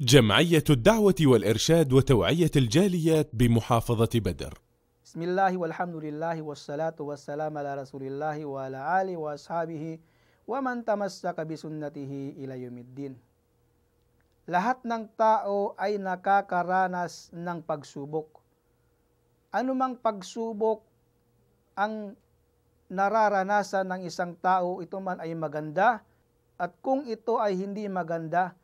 جمعية الدعوة والإرشاد وتوعية الجاليات بمحافظة بدر. بسم الله والحمد لله والصلاة والسلام على رسول الله وعلى آله وأصحابه ومن تمسك بسنته إلى يوم الدين. Lahat ng tao ay nakakaranas ng pagsubok. Anumang pagsubok ang nararanasan ng isang tao, ito man ay maganda, at kung ito ay hindi maganda,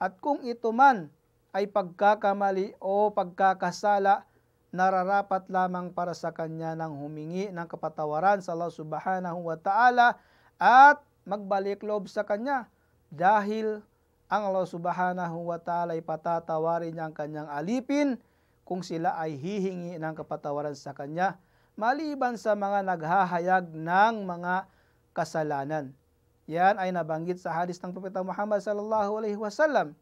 at kung ito man ay pagkakamali o pagkakasala, nararapat lamang para sa kanya ng humingi ng kapatawaran sa Allah subhanahu wa ta'ala at magbalik loob sa kanya, dahil ang Allah subhanahu wa ta'ala ay patatawarin niya ang kanyang alipin kung sila ay hihingi ng kapatawaran sa kanya, maliban sa mga naghahayag ng mga kasalanan. Yan ay nabanggit sa hadis ng Propeta Muhammad sallallahu alaihi wasallam.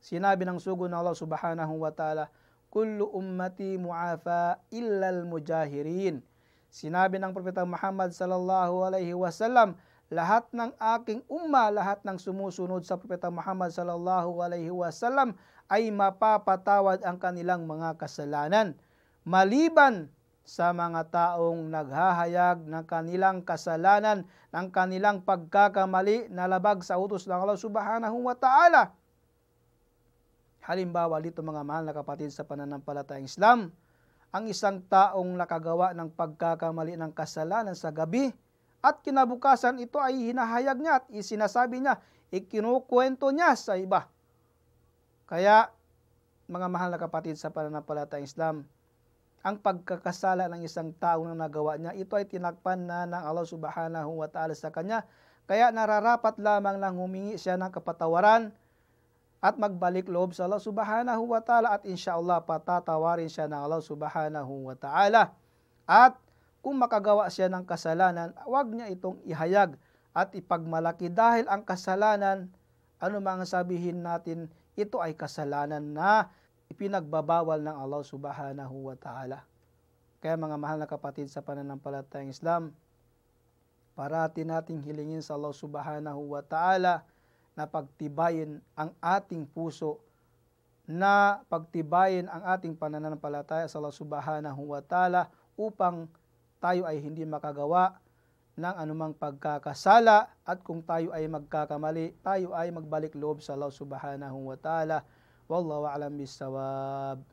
Sinabi ng sugo ng Allah subhanahu wa ta'ala, kullu ummati mu'afa illal mujahirin. Sinabi ng Propeta Muhammad sallallahu alaihi wasallam, lahat ng aking umma, lahat ng sumusunod sa Propeta Muhammad sallallahu alaihi wasallam ay mapapatawad ang kanilang mga kasalanan, maliban sa mga taong naghahayag ng kanilang kasalanan, ng kanilang pagkakamali na labag sa utos ng Allah subhanahu wa ta'ala. Halimbawa dito mga mahal na kapatid sa pananampalatayang Islam, ang isang taong nakagawa ng pagkakamali ng kasalanan sa gabi at kinabukasan ito ay hinahayag niya at isinasabi niya, ikinukwento niya sa iba. Kaya mga mahal na kapatid sa pananampalatayang Islam, ang pagkakasala ng isang tao na nagawa niya, ito ay tinakpan na ng Allah subhanahu wa ta'ala sa kanya. Kaya nararapat lamang lang humingi siya ng kapatawaran at magbalik loob sa Allah subhanahu wa ta'ala, at insyaAllah patatawarin siya ng Allah subhanahu wa ta'ala. At kung makagawa siya ng kasalanan, huwag niya itong ihayag at ipagmalaki, dahil ang kasalanan, ano mang sabihin natin, ito ay kasalanan na ipinagbabawal ng Allah subhanahu wa ta'ala. Kaya mga mahal na kapatid sa pananampalatayang Islam, parati nating hilingin sa Allah subhanahu wa ta'ala na pagtibayin ang ating puso, na pagtibayin ang ating pananampalataya sa Allah subhanahu wa ta'ala, upang tayo ay hindi makagawa ng anumang pagkakasala, at kung tayo ay magkakamali, tayo ay magbalik loob sa Allah subhanahu wa ta'ala. Wallahu a'lam bissawab.